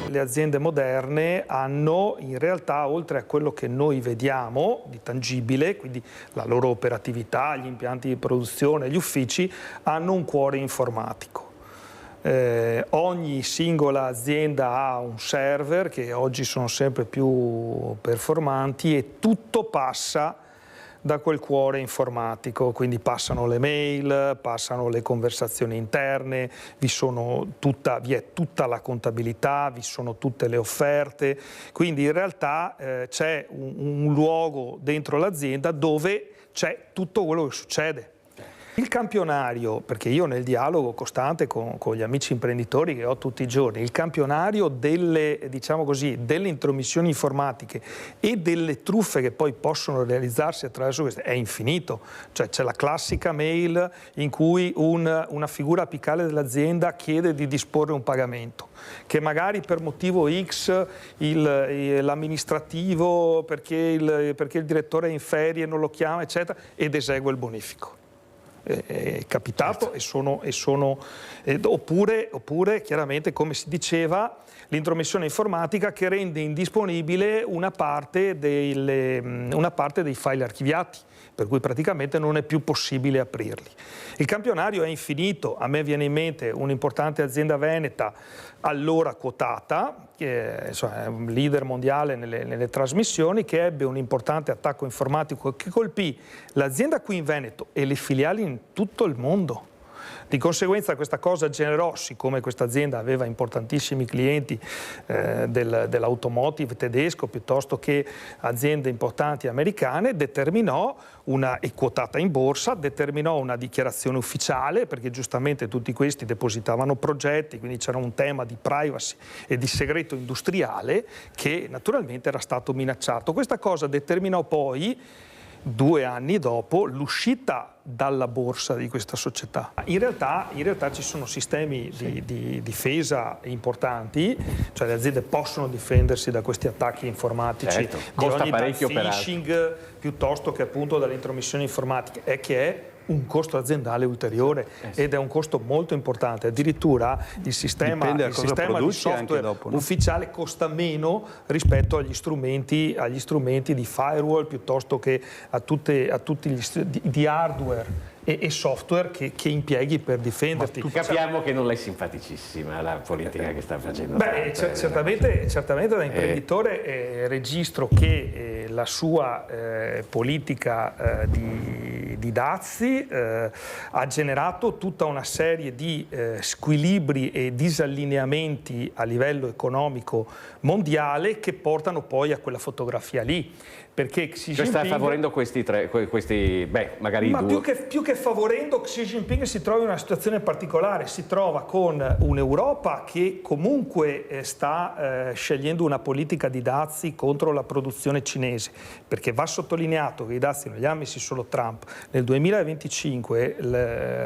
le aziende moderne hanno in realtà, oltre a quello che noi vediamo di tangibile, quindi la loro operatività, gli impianti di produzione, gli uffici, hanno un cuore informatico. Ogni singola azienda ha un server che oggi sono sempre più performanti e tutto passa da quel cuore informatico, quindi passano le mail, passano le conversazioni interne, vi è tutta la contabilità, vi sono tutte le offerte, quindi in realtà c'è un luogo dentro l'azienda dove c'è tutto quello che succede. Il campionario, perché io nel dialogo costante con gli amici imprenditori che ho tutti i giorni, il campionario diciamo così, delle intromissioni informatiche e delle truffe che poi possono realizzarsi attraverso queste è infinito. Cioè c'è la classica mail in cui una figura apicale dell'azienda chiede di disporre un pagamento, che magari per motivo X l'amministrativo, perché il direttore è in ferie, non lo chiama, eccetera, ed esegue il bonifico. È capitato, certo. Oppure chiaramente, come si diceva, l'intromissione informatica che rende indisponibile una parte dei file archiviati, per cui praticamente non è più possibile aprirli. Il campionario è infinito. A me viene in mente un'importante azienda veneta, allora quotata, che è un leader mondiale nelle trasmissioni, che ebbe un importante attacco informatico che colpì l'azienda qui in Veneto e le filiali in tutto il mondo. Di conseguenza questa cosa generò, siccome questa azienda aveva importantissimi clienti dell'automotive tedesco piuttosto che aziende importanti americane, è quotata in borsa, determinò una dichiarazione ufficiale, perché giustamente tutti questi depositavano progetti, quindi c'era un tema di privacy e di segreto industriale che naturalmente era stato minacciato. Questa cosa determinò poi, 2 anni dopo, l'uscita dalla borsa di questa società. In realtà ci sono sistemi di difesa importanti, cioè le aziende possono difendersi da questi attacchi informatici, certo, di ogni phishing piuttosto che appunto dalle intromissioni informatiche, che è un costo aziendale ulteriore ed è un costo molto importante. Addirittura il sistema di software dopo, no? Ufficiale costa meno rispetto agli strumenti di firewall piuttosto che a tutti gli hardware e software che impieghi per difenderti. Ma capiamo che non è simpaticissima la politica che sta facendo. Beh, certamente da imprenditore registro che la sua politica di dazi ha generato tutta una serie di squilibri e disallineamenti a livello economico mondiale che portano poi a quella fotografia lì. Perché Xi Jinping sta favorendo magari ma due. più che favorendo, Xi Jinping si trova in una situazione particolare, si trova con un'Europa che comunque sta scegliendo una politica di dazi contro la produzione cinese, perché va sottolineato che i dazi non li ha messi solo Trump. Nel 2025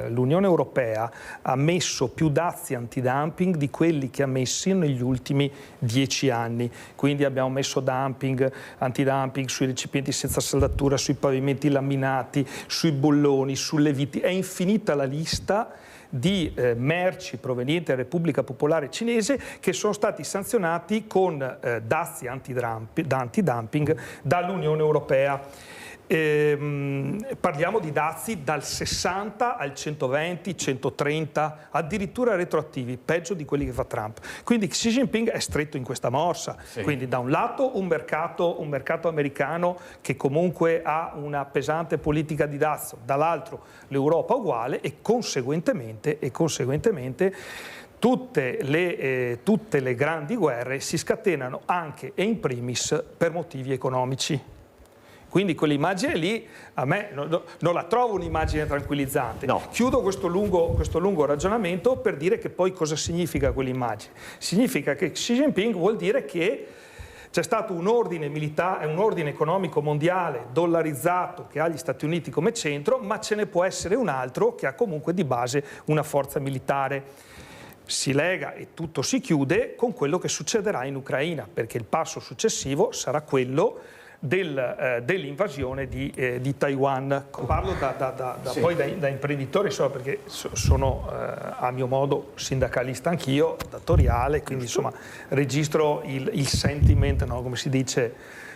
l'Unione Europea ha messo più dazi antidumping di quelli che ha messi negli ultimi 10 anni, quindi abbiamo messo antidumping sui recipienti senza saldatura, sui pavimenti laminati, sui bolloni, sulle viti. È infinita la lista di merci provenienti dalla Repubblica Popolare Cinese che sono stati sanzionati con dazi antidumping dall'Unione Europea. Parliamo di dazi dal 60 al 120, 130, addirittura retroattivi, peggio di quelli che fa Trump. Quindi Xi Jinping è stretto in questa morsa. Sì. Quindi da un lato un mercato americano che comunque ha una pesante politica di dazi, dall'altro l'Europa uguale e conseguentemente tutte le grandi guerre si scatenano anche e in primis per motivi economici. Quindi quell'immagine lì a me non la trovo un'immagine tranquillizzante. No. Chiudo questo lungo ragionamento per dire che poi cosa significa quell'immagine. Significa che Xi Jinping vuol dire che c'è stato un ordine militare, un ordine economico mondiale dollarizzato che ha gli Stati Uniti come centro, ma ce ne può essere un altro che ha comunque di base una forza militare. Si lega e tutto si chiude con quello che succederà in Ucraina, perché il passo successivo sarà quello dell'invasione di Taiwan. Parlo Sì. poi da imprenditore, insomma, perché sono a mio modo sindacalista anch'io, datoriale, quindi insomma registro il sentiment, no, come si dice,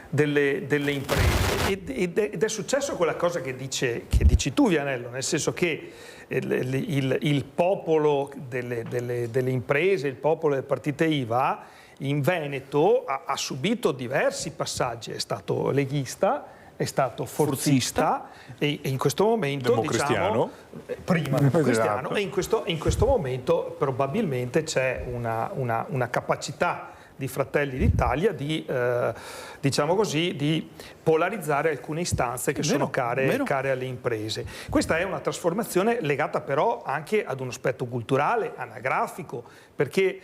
delle imprese. Ed è successo quella cosa che dici tu, Vianello, nel senso che il popolo delle imprese, il popolo delle partite IVA in Veneto ha subito diversi passaggi, è stato leghista, è stato forzista e in questo momento, democristiano, diciamo, prima democristiano, esatto. e in questo momento probabilmente c'è una capacità di Fratelli d'Italia di, diciamo così, di polarizzare alcune istanze che sono care alle imprese. Questa è una trasformazione legata però anche ad un aspetto culturale, anagrafico, perché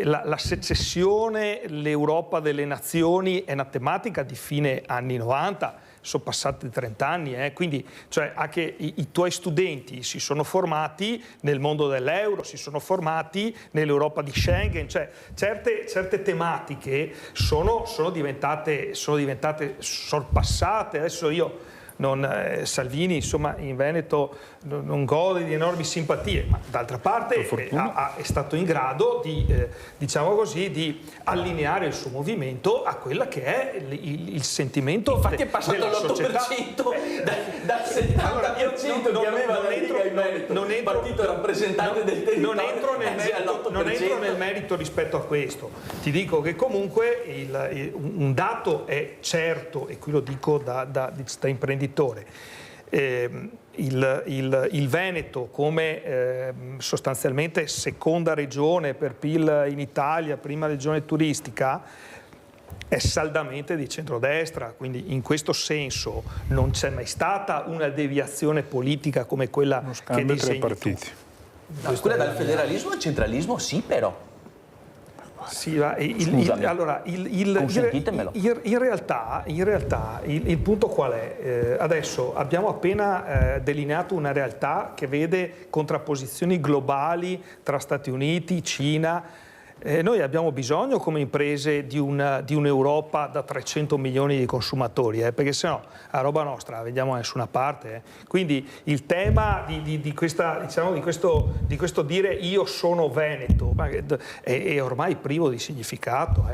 la secessione, l'Europa delle nazioni è una tematica di fine anni 90, sono passati 30 anni, quindi cioè, anche i tuoi studenti si sono formati nel mondo dell'euro, si sono formati nell'Europa di Schengen, cioè certe tematiche sono diventate sorpassate. Adesso io Salvini, insomma, in Veneto non gode di enormi simpatie, ma d'altra parte è stato in grado di, diciamo così, di allineare il suo movimento a quella che è il sentimento. Infatti è passato l'8% dal 70% che aveva la Lega in Veneto, il partito rappresentante del territorio. Non entro nel merito rispetto a questo. Ti dico che comunque un dato è certo, e qui lo dico da imprenditore. Il Veneto come sostanzialmente seconda regione per PIL in Italia, prima regione turistica, è saldamente di centrodestra, quindi in questo senso non c'è mai stata una deviazione politica come quella che disegni tu. No, quella dal federalismo al centralismo sì, però. Sì, allora, consentitemelo. In realtà il punto qual è? Adesso abbiamo appena delineato una realtà che vede contrapposizioni globali tra Stati Uniti, Cina. Noi abbiamo bisogno come imprese di un'Europa da 300 milioni di consumatori, perché sennò la roba nostra la vediamo da nessuna parte. Quindi il tema di questo dire io sono Veneto è ormai privo di significato.